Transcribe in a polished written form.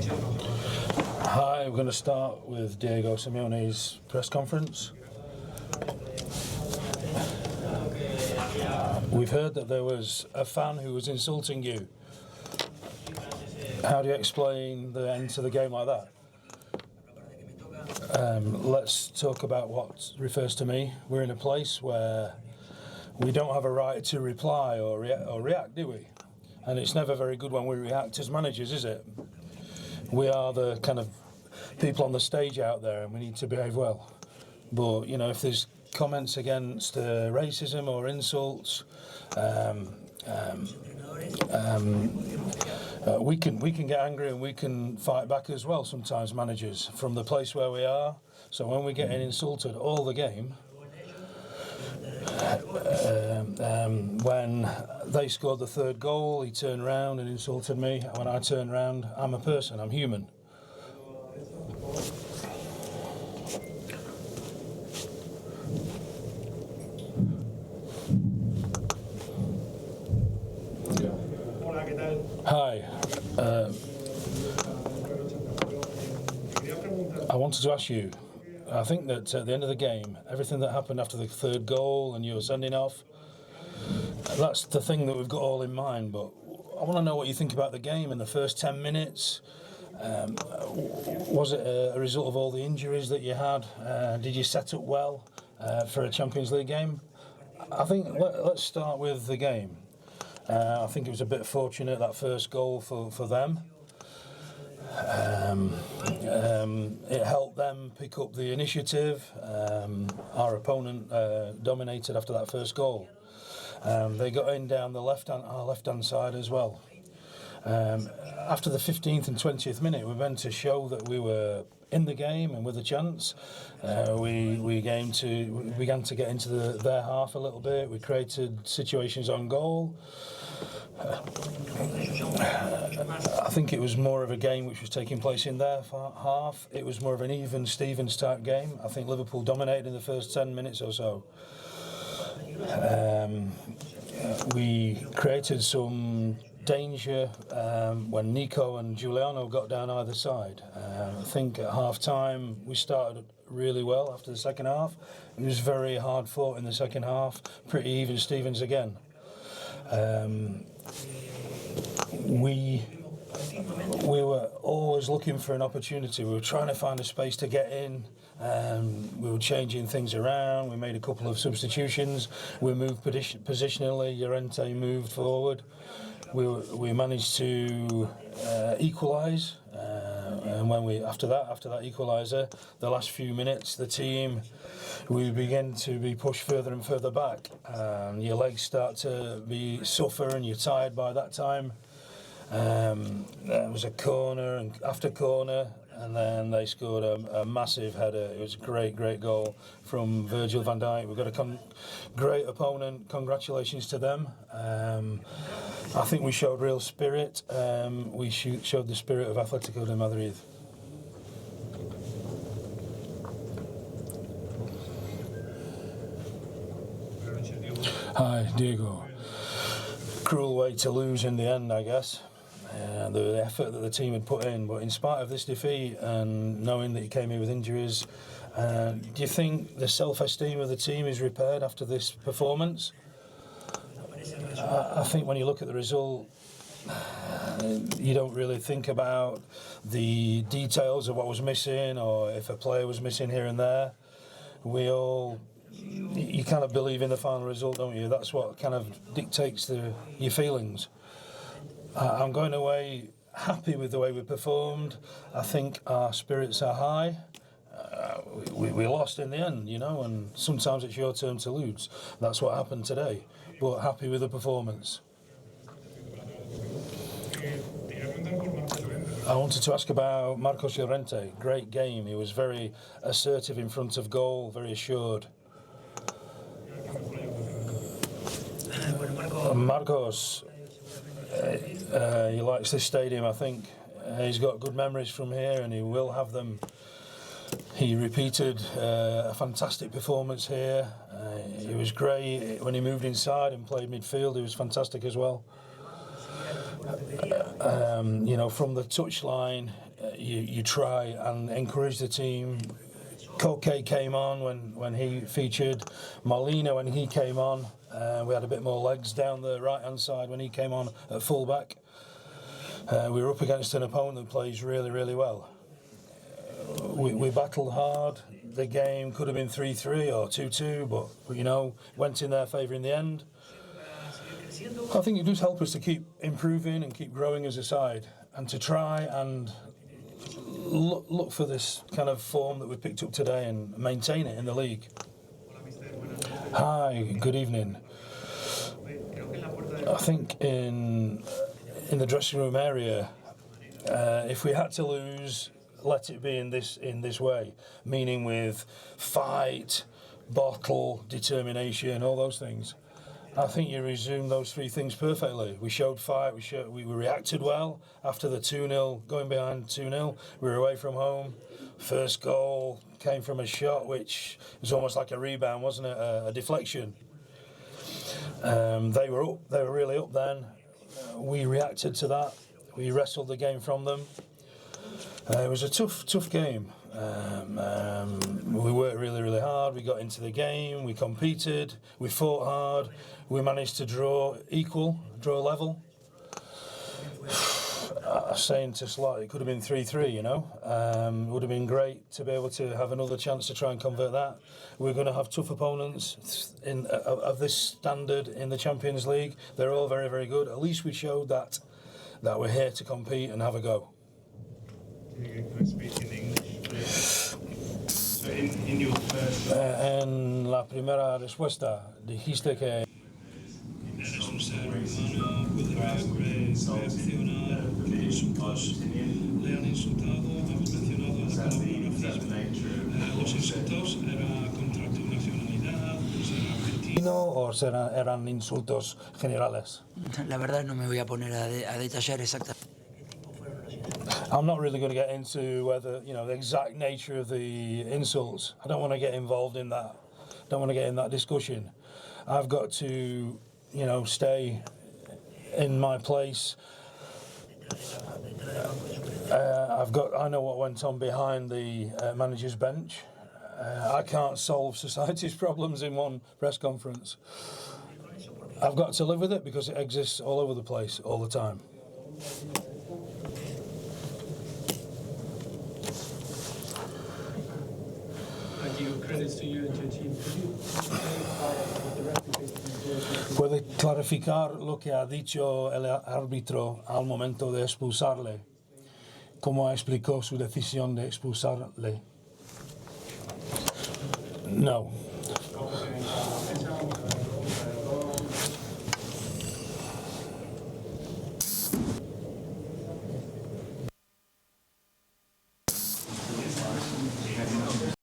Hi, we're going to start with Diego Simeone's press conference. We've heard that there was a fan who was insulting you. How do you explain the end to the game like that? Let's talk about what refers to me. We're in a place where we don't have a right to reply or react, do we? And it's never very good when we react as managers, is it? We are the kind of people on the stage out there, and we need to behave well. But you know, if there's comments against racism or insults, we can get angry and we can fight back as well. Sometimes managers from the place where we are. So when we're getting insulted all the game, when they scored the third goal, he turned around and insulted me. When I turned around, I'm a person, I'm human. Hi. I wanted to ask you, I think that at the end of the game, everything that happened after the third goal and you were sending off, that's the thing that we've got all in mind. But I want to know what you think about the game in the first 10 minutes. Was it a result of all the injuries that you had? Did you set up well for a Champions League game? I think let's start with the game. I think it was a bit fortunate, that first goal for them. It helped them pick up the initiative. Our opponent dominated after that first goal. They got in down our left-hand side as well. After the 15th and 20th minute, we went to show that we were in the game and with a chance. We began to get into their half a little bit. We created situations on goal. I think it was more of a game which was taking place in their half. It was more of an even Stevens type game. I think Liverpool dominated in the first 10 minutes or so. We created some danger when Nico and Giuliano got down either side. I think at half time we started really well after the second half. It was very hard fought in the second half, pretty even Stevens again. We were always looking for an opportunity. We were trying to find a space to get in. We were changing things around. We made a couple of substitutions. We moved positionally. Llorente moved forward. We managed to equalise. And when after that equaliser, the last few minutes, the team, we begin to be pushed further and further back. Your legs start to suffer, and you're tired by that time. There was a corner and after corner, and then they scored a massive header. It was a great goal from Virgil van Dijk. We've got a great opponent. Congratulations to them. I think we showed real spirit. We showed the spirit of Atletico Madrid. Hi, Diego. Cruel way to lose in the end, I guess. The effort that the team had put in, but in spite of this defeat and knowing that you came here with injuries, do you think the self-esteem of the team is repaired after this performance? I think when you look at the result, you don't really think about the details of what was missing or if a player was missing here and there. You kind of believe in the final result, don't you? That's what kind of dictates your feelings. I'm going away happy with the way we performed. I think our spirits are high. We lost in the end, you know, and sometimes it's your turn to lose. That's what happened today, but happy with the performance. I wanted to ask about Marcos Llorente. Great game. He was very assertive in front of goal, very assured. Marcos, he likes this stadium, I think. He's got good memories from here and he will have them. He repeated a fantastic performance here. He was great when he moved inside and played midfield. He was fantastic as well. You know, from the touchline, you try and encourage the team. Koke came on when he featured. Molina when he came on. We had a bit more legs down the right-hand side when he came on at full-back. We were up against an opponent that plays really, really well. We battled hard. The game could have been 3-3 or 2-2, but went in their favour in the end. I think it does help us to keep improving and keep growing as a side, and to try and look for this kind of form that we've picked up today and maintain it in the league. Hi, good evening. I think in the dressing room area, if we had to lose, let it be in this way, meaning with fight, bottle, determination, all those things. I think you resumed those three things perfectly. We showed fight, we reacted well after the 2-0, going behind 2-0. We were away from home. First goal came from a shot which was almost like a rebound, wasn't it? A deflection. They were really up then. We reacted to that. We wrestled the game from them. It was a tough game. We worked really, really hard. We got into the game. We competed. We fought hard. We managed to draw level. Saying to Slot, it could have been 3-3. It would have been great to be able to have another chance to try and convert that. We're going to have tough opponents of this standard in the Champions League. They're all very, very good. At least we showed that we're here to compete and have a go. Can I speak in English, please? So in your first... En la primera respuesta dijiste que Eres un ser humano, puede reaccionar con insultos. Le han insultado, habéis mencionado la palabra racismo. Los insultos eran contra tu nacionalidad, ser argentino, o eran insultos generales. La verdad no me voy a poner a detallar exactamente. I'm not really going to get into whether, the exact nature of the insults. I don't want to get involved in that. Don't want to get in that discussion. I've got to, stay in my place. I know what went on behind the manager's bench. I can't solve society's problems in one press conference. I've got to live with it because it exists all over the place, all the time. Credits to you and your team. Could you clarify what the referee ¿Puede clarificar lo que ha dicho el árbitro al momento de expulsarle? ¿Cómo explicó su decisión de expulsarle? No.